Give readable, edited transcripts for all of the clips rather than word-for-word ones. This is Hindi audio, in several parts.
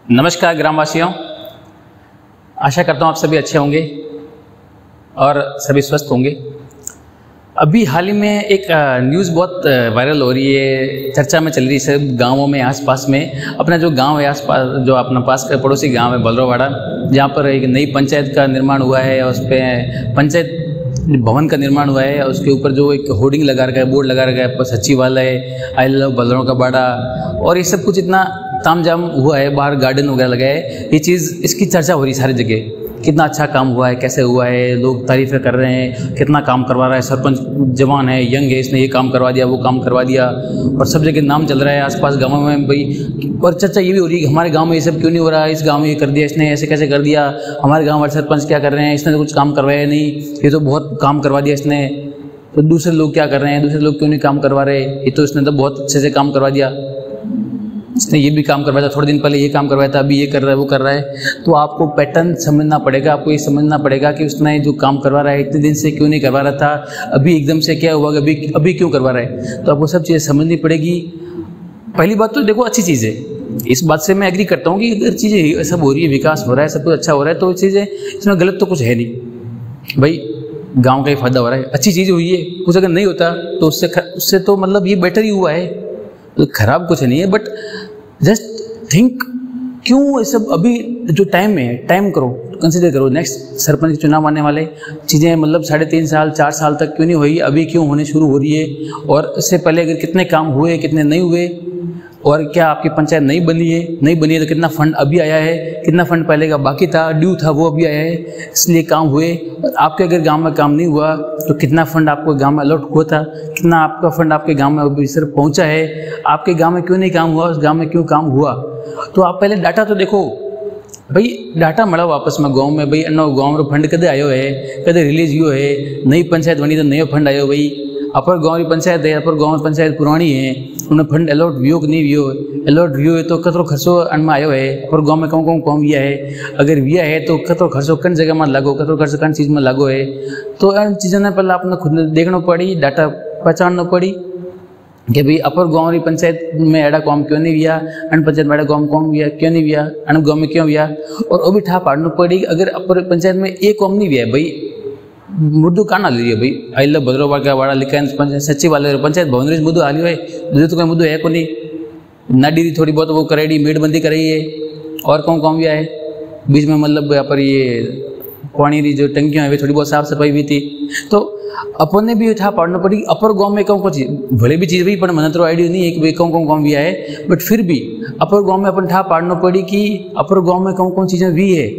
नमस्कार ग्रामवासियों, आशा करता हूँ आप सभी अच्छे होंगे और सभी स्वस्थ होंगे। अभी हाल ही में एक न्यूज़ बहुत वायरल हो रही है, चर्चा में चल रही है सब गांवों में, आसपास में। अपना जो गांव है आसपास, जो अपना पास का पड़ोसी गांव है बलरौवाड़ा, जहाँ पर एक नई पंचायत का निर्माण हुआ है और उस पर पंचायत भवन का निर्माण हुआ है। उसके ऊपर जो एक होर्डिंग लगा रखा है, बोर्ड लगा रखा है, सचिवालय, आई लव बलरौवाड़ा, और ये सब कुछ इतना तामझाम हुआ है, बाहर गार्डन वगैरह लगा है। ये चीज़, इसकी चर्चा हो रही है सारी जगह, कितना अच्छा काम हुआ है, कैसे हुआ है, लोग तारीफ़ें कर रहे हैं, कितना काम करवा रहा है, सरपंच जवान है, यंग है, इसने ये काम करवा दिया, वो काम करवा दिया, और सब जगह नाम चल रहा है आसपास गाँवों में भाई। और चर्चा ये भी हो रही है कि हमारे गांव में ये सब क्यों नहीं हो रहा है, इस गांव में ये कर दिया इसने, ऐसे कैसे कर दिया, हमारे गांव वाले सरपंच क्या कर रहे हैं, इसने तो कुछ काम करवाया नहीं, ये तो बहुत काम करवा दिया इसने, तो दूसरे लोग क्या कर रहे हैं, दूसरे लोग क्यों नहीं काम करवा रहे, ये तो इसने तो बहुत अच्छे से काम करवा दिया, इसने ये भी काम करवाया था, थोड़े दिन पहले ये काम करवाया था, अभी ये कर रहा है, वो कर रहा है। तो आपको पैटर्न समझना पड़ेगा, आपको ये समझना पड़ेगा कि उसने जो काम करवा रहा है इतने दिन से क्यों नहीं करवा रहा था, अभी एकदम से क्या हुआ, अभी क्यों करवा रहा है। तो आपको सब चीज़ें समझनी पड़ेगी। पहली बात तो देखो, अच्छी चीज़ है, इस बात से मैं एग्री करता हूँ कि अगर चीज़ें सब हो रही है, विकास हो रहा है, सब कुछ अच्छा हो रहा है, तो चीज़ें इसमें गलत तो कुछ है नहीं भाई, गाँव का ही फायदा हो रहा है, अच्छी चीज़ हुई है। कुछ अगर नहीं होता तो उससे तो मतलब ये बेटर ही हुआ है, तो खराब कुछ नहीं है। बट जस्ट थिंक, क्यों ये सब अभी जो टाइम है, टाइम करो, कंसिडर करो, नेक्स्ट सरपंच के चुनाव आने वाले, चीज़ें मतलब 3.5 साल 4 साल तक क्यों नहीं हुई, अभी क्यों होने शुरू हो रही है, और इससे पहले अगर कितने काम हुए, कितने नहीं हुए, और क्या आपकी पंचायत नहीं बनी है तो कितना फंड अभी आया है, कितना फंड पहले का बाकी था, ड्यू था, वो अभी आया है, इसलिए काम हुए। और आपके अगर गांव में काम नहीं हुआ तो कितना फंड आपको गांव में अलॉट हुआ था, कितना आपका फंड आपके गांव में अभी सिर्फ पहुंचा है, आपके गांव में क्यों नहीं काम हुआ, उस गांव में क्यों काम हुआ। तो आप पहले डाटा तो देखो भाई, डाटा मड़ा वापस में गाँव में भाई, अन्ना गाँव में फंड कदे आयो है, कदे रिलीज हुआ है, नई पंचायत बनी तो नयो फंड आयो भाई। अपर गाँव की पंचायत है, अपर गाँव पंचायत पुरानी है, उन्हें फंड अलॉट वियो कि नहीं वियो, अलॉट वियो है तो कतरो खर्चो अनमा आयो है, अपर गाँव में कौन कौन विया है, अगर विया है तो कतरो खर्चो कन जगह में लागो, कतरो खर्चो कन चीज़ में लागो है। तो इन चीज़ों ने पहले आपने खुद देखना पड़ी, डाटा पहचानना पड़ी कि भाई अपर गाँव की पंचायत में एड़ा काम क्यों नहीं विया, अन पंचायत में एड़ा काम कौन विया क्यों नहीं विया, अन गाँव में क्यों विया। और वो भी ठा पाड़ना पड़ी, अगर अपर पंचायत में एक काम नहीं विया भाई, मुद्दू काना ले भाई, आई लव बलरौवाड़ा लिखा है सचिवालय पंचायत भवन में मुद्दू हालियो है, दूसरे तो कोई मुद्दू है को नहीं, नाडी थोड़ी बहुत वो करेगी, मेड़बंदी कराई है, और कौन कौन भी आए बीच में, मतलब यहाँ पर ये पानी की जो टंकियाँ हैं वे थोड़ी बहुत साफ सफाई भी थी। तो अपन ने भी था पढ़ना पड़ी, अपर गाँव में कौन कौन चीज़ भले भी चीज़ भी, पर मन तो आइडिया नहीं है कि भाई कौन कौन गाँव भी आए, बट फिर भी अपर गाँव में अपन ठा पढ़ना पड़ी कि अपर गाँव में कौन कौन चीज़ें भी है।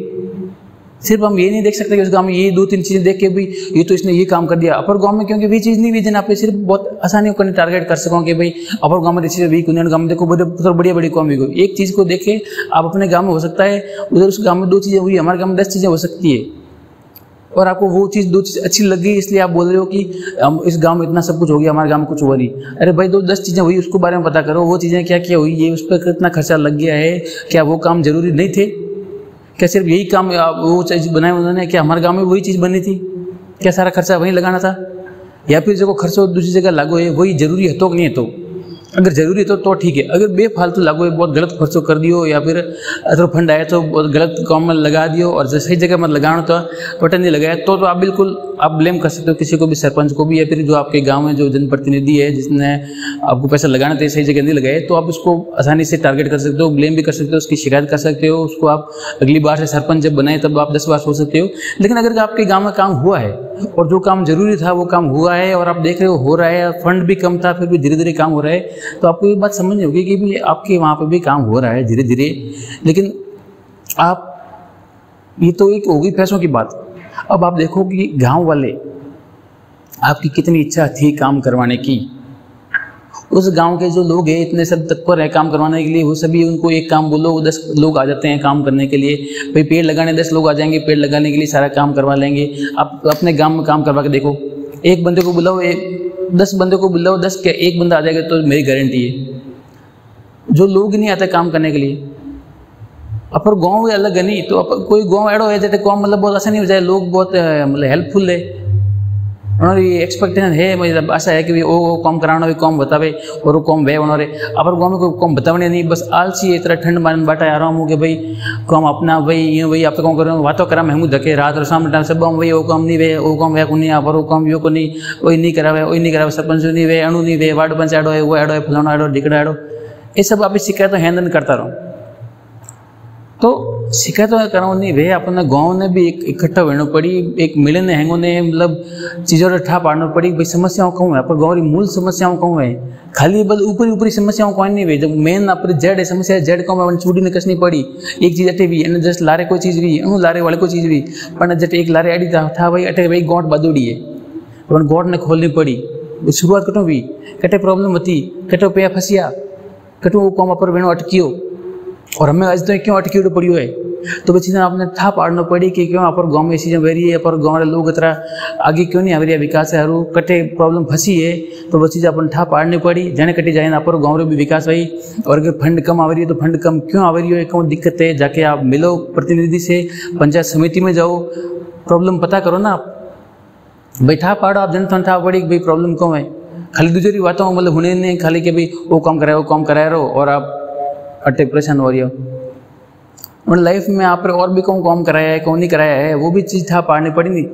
सिर्फ हम ये नहीं देख सकते कि उस गांव में ये 2-3 चीज़ें देख के भी ये तो इसने ये काम कर दिया अपर गांव में, क्योंकि भी चीज़ नहीं हुई जिन आप सिर्फ बहुत आसानी को टारगेट कर सको कि भाई अपर गांव में चीज़ें भी, कुंजन गांव में देखो बढ़िया बड़ी कौम भी, एक चीज़ को देखे आप अपने गांव में हो सकता है, उधर उस गांव में 2 चीज़ें हुई, हमारे गांव में 10 चीज़ें हो सकती है, और आपको वो चीज़ 2 चीज़ अच्छी लग गई इसलिए आप बोल रहे हो कि हम इस गांव में इतना सब कुछ हो गया, हमारे गांव में कुछ हुआ नहीं। अरे भाई 10 चीज़ें हुई, उसको बारे में पता करो, वो चीज़ें क्या क्या हुई, ये उस पर कितना खर्चा लग गया है, क्या वो काम जरूरी नहीं थे, क्या सिर्फ यही काम वो चीज़ बनाए उन्होंने, क्या हमारे गांव में वही चीज़ बनी थी, क्या सारा खर्चा वहीं लगाना था, या फिर जो खर्चा दूसरी जगह लागू है वही जरूरी है तो कि नहीं है। तो अगर जरूरी है तो ठीक है, अगर बेफालतू लागू है, बहुत गलत खर्चो कर दियो, या फिर अगर फंड आया तो बहुत गलत काम में लगा दियो और सही जगह में लगाना तो बटन नहीं लगाया, तो आप बिल्कुल आप ब्लेम कर सकते हो किसी को भी, सरपंच को भी, या फिर जो आपके गांव में जो जनप्रतिनिधि है जिसने आपको पैसा लगाना था सही जगह नहीं लगाए, तो आप उसको आसानी से टारगेट कर सकते हो, ब्लेम भी कर सकते हो, उसकी शिकायत कर सकते हो, उसको आप अगली बार से सरपंच जब बनाए तब आप 10 बार सोच सकते हो। लेकिन अगर आपके गाँव में काम हुआ है और जो काम जरूरी था वो काम हुआ है और आप देख रहे हो रहा है, फंड भी कम था फिर भी धीरे धीरे काम हो रहा है, तो आपको ये बात समझनी होगी कि भी आपके वहाँ पे भी काम हो रहा है धीरे धीरे। लेकिन आप, ये तो एक होगी पैसों की बात। अब आप देखो कि गांव वाले आपकी कितनी इच्छा थी काम करवाने की, उस गांव के जो लोग हैं इतने सब तत्पर है काम करवाने के लिए, वो सभी उनको एक काम बोलो 10 लोग आ जाते हैं काम करने के लिए, भाई पेड़ लगाने 10 लोग आ जाएंगे, पेड़ लगाने के लिए सारा काम करवा लेंगे। आप अपने गांव में काम करवा के देखो, एक बंदे को बुलाओ, 10 बंदे को बुलाओ, 10 क्या एक बंदा आ जाएगा तो मेरी गारंटी है। जो लोग नहीं आते काम करने के लिए, अपर गाँव अलग है नहीं, तो कोई गाँव एड़ो है जैसे गाँव मतलब बहुत आसानी हो जाए, लोग बहुत मतलब हेल्पफुल है, उन्होंने ये एक्सपेक्टेशन है, मतलब आशा है कि वो काम कराना भी काम बतावे और वो काम वे उन्होंने अपर गाँव में कोई काम बतावने नहीं, बस आलसी है, तरह ठंड मान बाटा आ रहा हूँ कि भाई काम अपना भाई यूँ भाई आप काम करो बातों करा मैं धके रात और शाम टाइम सब भाई वो काम नहीं वे, वो काम वे को नहीं आप वो काम यो को नहीं, वही नहीं करावे, वही नहीं करावे, सरपंच नहीं वे, अणु नहीं वे, वार्ड पंच आड़ो है, वो आड़ो है, फलाना आड़ो, ढिकड़ा आड़ो, ये सब आप शिकायत हैंडल करता रहो। तो शिकायत कराओ नहीं वे अपने गाँव ने भी एक इकट्ठा होना पड़ी, एक मिलने हैंगो ने मतलब चीज़ों ठा पाड़ना पड़ी, भाई समस्याओं कहूँ है पर गाँव की मूल समस्याओं कहूँ है, खाली बल ऊपरी ऊपरी समस्याओं कौन नहीं वे, जब मेन अपने जेड है समस्या जेड कहूँ चूड़ी ने कसनी पड़ी, एक चीज़ अटे भी एने जस्ट लारे कोई चीज़ भी अनु लारे वाले कोई चीज़ भी पर जट एक लारे आड़ी था भाई अटे भाई गोट बदोड़ी है पर गोट ने खोलनी पड़ी, शुरुआत कटो भी कटे प्रॉब्लम थी, कटो पे फंसिया, कटो वो कॉम पर वेणो अटकियो और हमें आज तो क्यों अटकी पड़ी है, तो वो चीज़ें आपने था पाड़ना पड़ी कि क्यों आप गाँव में चीज़ें वेरी है पर गाँव लोग इतना आगे क्यों नहीं आ विकास है हरू कटे प्रॉब्लम फंसी है, तो वो चीज़ अपन ठा पाड़नी पड़ी, जने कटी जाए आप गाँव भी विकास हुई। और अगर फंड कम आ रही है तो फंड कम क्यों आ रही है, क्यों दिक्कत है, जाके आप मिलो प्रतिनिधि से, पंचायत समिति में जाओ, प्रॉब्लम पता करो ना आप, भाई ठा पाड़ो आप जनता ठा पड़ी भाई प्रॉब्लम क्यों है, खाली दूसरी बातों मतलब होने नहीं खाली कि भाई वो काम कराए रहो और आप अटे परेशान हो रही हो। और लाइफ में आप और भी कौन काम कराया है कौन नहीं कराया है वो भी चीज़ था पाड़नी पड़ी नहीं,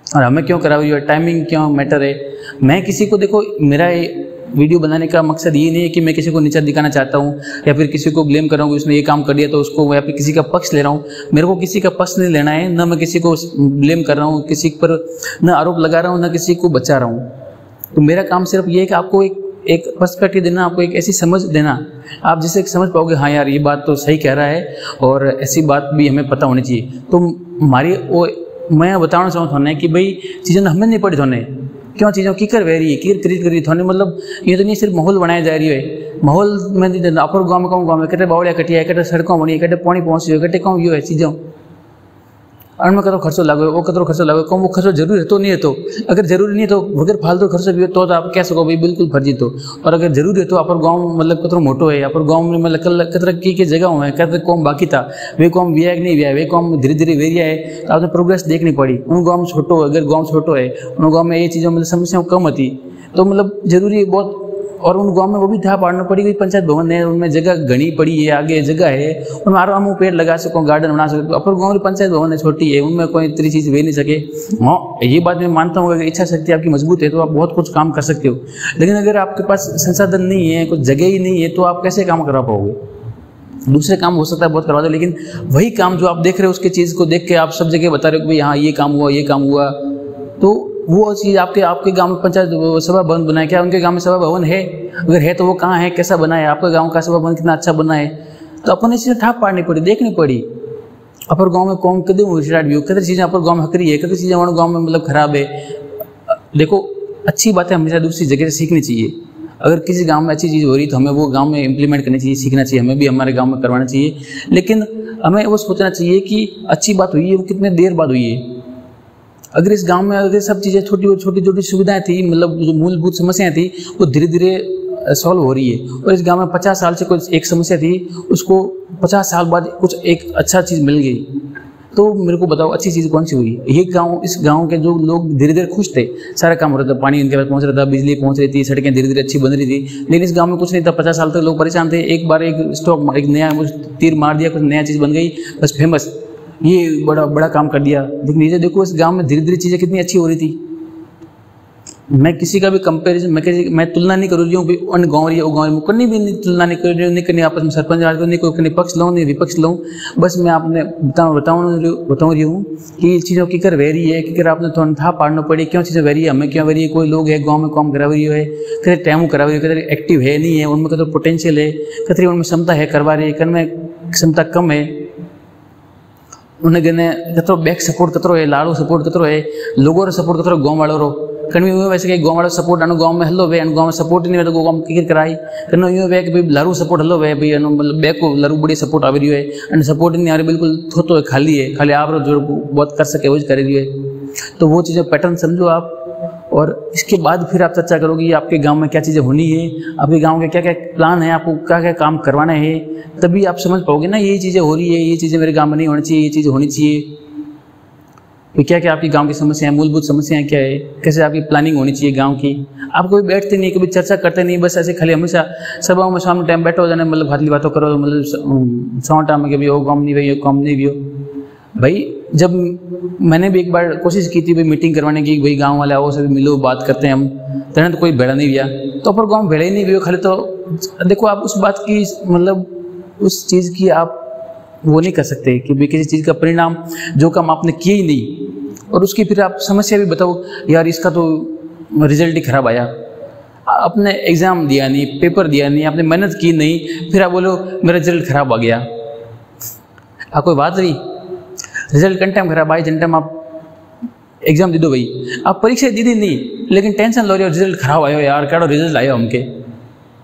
और हमें क्यों करा हुई है, टाइमिंग क्यों मैटर है। मैं किसी को देखो मेरा वीडियो बनाने का मकसद ये नहीं है कि मैं किसी को नीचा दिखाना चाहता हूँ या फिर किसी को ब्लेम कर रहा हूँ उसने ये काम कर दिया तो उसको, या फिर किसी का पक्ष ले रहा हूँ, मेरे को किसी का पक्ष नहीं लेना है, न मैं किसी को ब्लेम कर रहा हूँ, किसी पर न आरोप लगा रहा हूँ, न किसी को बचा रहा हूँ। तो मेरा काम सिर्फ ये है कि आपको एक पर्सपेक्टिव देना, आपको एक ऐसी समझ देना, आप जिससे समझ पाओगे हाँ यार ये बात तो सही कह रहा है और ऐसी बात भी हमें पता होनी चाहिए। तो हमारी वो मैं बताना चाहूँ थाने कि भाई चीज़ें हमें नहीं पड़ी थाने क्यों चीज़ों की कर रही है की खरीद कर रही थाने, मतलब ये तो नहीं सिर्फ माहौल बनाया जा रही है, माहौल में अपर गाँव में कहूँ गाँव में कटे बावड़िया कटिया कटे सड़कों बनी कटे पानी पहुँची हो कटे कहूँ यो है चीज़ों अणमें कतो खर्चो लागो वो कतो खर्चो लागो कौन वो खर्चो जरूरी है तो नहीं है, तो अगर जरूरी नहीं है तो वगैर फालतू खर्चो भी हो तो आप कह सको भाई बिल्कुल फर्जी तो, और अगर जरूरी है तो आप गाँव मतलब कतरो मोटो है, आप गाँव में मतलब कतरा की जगह है कतरे कौम बाकी था वे कौम विया नहीं विया वे कौम धीरे धीरे वेरिया है, तो आपने प्रोग्रेस देखनी पड़ी। उन गाँव में छोटो अगर गाँव छोटो है उन गाँव में ये चीज़ों मतलब समस्याओं कम थी, तो मतलब जरूरी बहुत, और उन गांव में वो भी था पाड़ना पड़ी गई, पंचायत भवन है उनमें जगह घनी पड़ी है, आगे जगह है उनमें आराम पेड़ लगा सको गार्डन बना सको, अपर गाँव की पंचायत भवन है छोटी है उनमें कोई इतनी चीज़ वे नहीं सके। हाँ ये बात मैं मानता हूँ अगर इच्छा शक्ति आपकी मजबूत है तो आप बहुत कुछ काम कर सकते हो, लेकिन अगर आपके पास संसाधन नहीं है कुछ जगह ही नहीं है तो आप कैसे काम करा पाओगे। दूसरे काम हो सकता है बहुत करवा दो, लेकिन वही काम जो आप देख रहे हो उसकी चीज़ को देख के आप सब जगह बता रहे हो कि भाई हाँ ये काम हुआ ये काम हुआ, तो वो चीज़ आपके गांव में पंचायत सभा भवन बना है क्या, उनके गांव में सभा भवन है, अगर है तो वो कहाँ है कैसा बना है, आपके गांव का सभा भवन कितना अच्छा बना है, तो अपन इसे ठाप पाड़नी पड़ी देखनी पड़ी। अपर गांव में कौन कदम स्टार्ट भी हो कतरी चीज़ें अपर गाँव में हकरी है कतरी चीज़ें हमारे गाँव में मतलब खराब है। देखो अच्छी बातें हमेशा दूसरी जगह से सीखनी चाहिए, अगर किसी गांव में अच्छी चीज़ हो रही तो हमें वो गांव में इम्प्लीमेंट करनी चाहिए, सीखना चाहिए, हमें भी हमारे गांव में करवाना चाहिए, लेकिन हमें वो सोचना चाहिए कि अच्छी बात हुई है वो कितने देर बाद हुई है। अगर इस गांव में अगर सब चीज़ें छोटी छोटी सुविधाएं थी मतलब जो मूलभूत समस्याएं थी वो धीरे धीरे सॉल्व हो रही है, और इस गांव में 50 साल से कुछ एक समस्या थी उसको 50 साल बाद कुछ एक अच्छा चीज़ मिल गई, तो मेरे को बताओ अच्छी चीज़ कौन सी हुई। ये गांव इस गांव के जो लोग धीरे धीरे खुश थे, सारा काम हो रहा था, पानी उनके पास पहुंच रहा था, बिजली पहुंच रही थी, सड़कें धीरे धीरे अच्छी बन रही थी, लेकिन इस गांव में कुछ नहीं था। 50 साल तक लोग परेशान थे, एक बार एक स्टॉक एक नया तीर मार दिया, कुछ नया चीज़ बन गई बस फेमस, ये बड़ा काम कर दिया। लेकिन ये देखो इस गांव में धीरे धीरे चीज़ें कितनी अच्छी हो रही थी। मैं किसी का भी कंपैरिजन मैं तुलना नहीं कर रही हूँ अन्य गाँव रही है वो गाँव में कहीं भी तुलना नहीं कर रही हूँ, नहीं करनी आपस में सरपंच आज नहीं कोई पक्ष लूँ नहीं विपक्ष लूँ, बस मैं आपने बताऊँ रही हूँ कि चीज़ों की कर वह रही है कि आपने थोड़ा था पाड़ना पड़ी क्यों चीज़ें वह रही है, हमें क्यों वह रही है। कोई लोग है गाँव में काम करा रही है कहीं टाइम करा रही है कहीं एक्टिव है नहीं है, उनमें कहीं पोटेंशियल है कहीं उनमें क्षमता है करवा रही है कहीं क्षमता कम है, उन्हें गने कतरो बैक सपोर्ट कतरो है, लाड़ो सपोर्ट कतरो है, लोगों रो सपोर्ट कतरो गाँव वालों रो कहीं वैसे कि गाँव वालों सपोर्ट अनु गाँव में हलो वे गाँव में सपोर्ट नहीं तो गाँव में कराई कहीं यूँ वे कि भाई लारू सपोर्ट हलो वे भाई मतलब बैक को लारू बड़ी सपोर्ट आ रही है एंड सपोर्ट नहीं आ रही बिल्कुल थोतो है खाली है, खाली आप जो बहुत कर सके वो कर रही है। तो वो चीज़ें पैटर्न समझो आप, और इसके बाद फिर आप चर्चा करोगे आपके गांव में क्या चीज़ें होनी है, आपके गांव के क्या क्या प्लान है, आपको क्या क्या काम करवाना है, तभी आप समझ पाओगे ना ये चीज़ें हो रही है, ये चीज़ें मेरे गांव में नहीं होनी चाहिए, ये चीज़ें होनी चाहिए। तो क्या क्या आपकी गांव की समस्या है, मूलभूत समस्याएं क्या है, कैसे आपकी प्लानिंग होनी चाहिए गांव की। आप कभी बैठते नहीं, कभी चर्चा करते नहीं, बस ऐसे खाली हमेशा सभाओं में शाम टाइम बैठो जाने, मतलब हाथली बातों करो, मतलब सौटा में कभी हो काम नहीं हुई, काम नहीं हुई। भाई जब मैंने भी एक बार कोशिश की थी भाई मीटिंग करवाने की, भाई गांव वाले आओ सभी मिलो बात करते हैं हम, तो कोई भेड़ा नहीं गया, तो पर गाँव भेड़ा ही नहीं हुआ खाली। तो देखो आप उस बात की मतलब उस चीज़ की आप वो नहीं कर सकते कि भाई किसी चीज़ का परिणाम जो काम आपने किए ही नहीं, और उसकी फिर आप समस्या भी बताओ, यार इसका तो रिजल्ट ही खराब आया, आपने एग्ज़ाम दिया नहीं, पेपर दिया नहीं, आपने मेहनत की नहीं, फिर आप बोलो मेरा रिजल्ट खराब आ गया। आप कोई बात नहीं, रिजल्ट कन टाइम खराब आए जिन टाइम आप एग्जाम दे दो भाई, आप परीक्षा दी नहीं, लेकिन टेंशन लो रहे हो रिजल्ट खराब आयो यार, क्या रिजल्ट आयो हमके,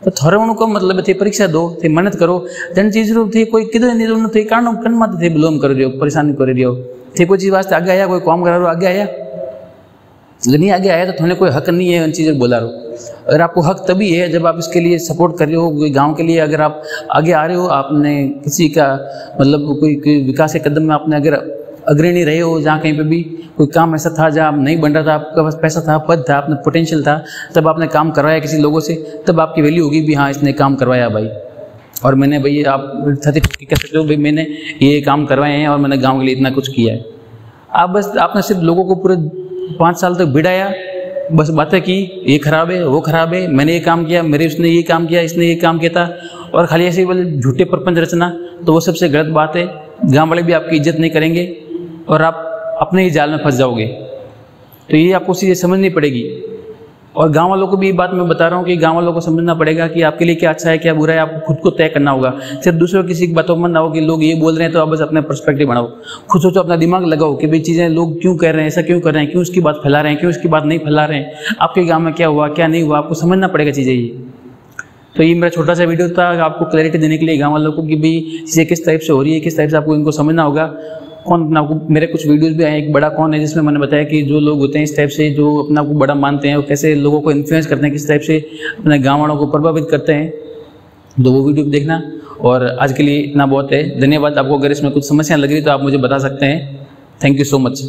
तो थोड़े उनको मतलब थे परीक्षा दो, थे मेहनत करो, जन चीज थे कोई किधर नहीं थे कारण कन मत थे बिलोम कर रहे हो, परेशानी कर रहे हो, थे कोई चीज वास्ते आगे आया, कोई काम करा रहे हो आगे आया, नहीं आगे आया तो थोड़े कोई हक नहीं है उन चीज़ें बोला रहो। अगर आपको हक तभी है जब आप इसके लिए सपोर्ट कर रहे हो, कोई गांव के लिए अगर आप आगे आ रहे हो, आपने किसी का मतलब कोई विकास के कदम में आपने अगर अग्रणी रहे हो, जहाँ कहीं पे भी कोई काम ऐसा था जहाँ नहीं बन रहा था, आपके पास पैसा था, पद था, आपने पोटेंशियल था, तब आपने काम करवाया किसी लोगों से, तब आपकी वैल्यू होगी भी हाँ इसने काम करवाया भाई। और मैंने भाई आप कह सकते हो भाई मैंने ये काम करवाए हैं और मैंने गाँव के लिए इतना कुछ किया है। आप बस आपने सिर्फ लोगों को पूरे 5 साल तक बिड़ाया, बस बातें की, ये खराब है वो खराब है, मैंने ये काम किया, मेरे उसने ये काम किया, इसने ये काम किया था, और खाली ऐसे ही बोले झूठे प्रपंच रचना, तो वो सबसे गलत बात है। गांव वाले भी आपकी इज्जत नहीं करेंगे और आप अपने ही जाल में फंस जाओगे। तो ये आपको चीज़ें समझनी पड़ेगी, और गांव वालों को भी ये बात मैं बता रहा हूँ कि गांव वालों को समझना पड़ेगा कि आपके लिए क्या अच्छा है क्या बुरा है, आपको खुद को तय करना होगा। सिर्फ दूसरों किसी की बातों में ना हो कि लोग ये बोल रहे हैं तो आप बस अपना पर्सपेक्टिव बनाओ, खुद सोचो, अपना दिमाग लगाओ कि भाई चीज़ें लोग क्यों कह रहे हैं, ऐसा क्यों कर रहे हैं, क्यों उसकी बात फैला रहे हैं, क्यों उसकी बात नहीं फैला रहे हैं, आपके गाँव में क्या हुआ क्या नहीं हुआ, आपको समझना पड़ेगा चीज़ें ये। तो ये मेरा छोटा सा वीडियो था आपको क्लैरिटी देने के लिए गाँव वालों को कि भाई चीज़ें किस टाइप से हो रही है, किस टाइप से आपको इनको समझना होगा। कौन आपको मेरे कुछ वीडियोस भी आए, एक बड़ा कौन है जिसमें मैंने बताया कि जो लोग होते हैं इस टाइप से जो अपना को बड़ा मानते हैं वो कैसे लोगों को इन्फ्लुएंस करते हैं, किस टाइप से अपने गाँव वालों को प्रभावित करते हैं, तो वो वीडियो देखना। और आज के लिए इतना बहुत है, धन्यवाद। आपको अगर इसमें कुछ समस्या लग रही तो आप मुझे बता सकते हैं। Thank you so much.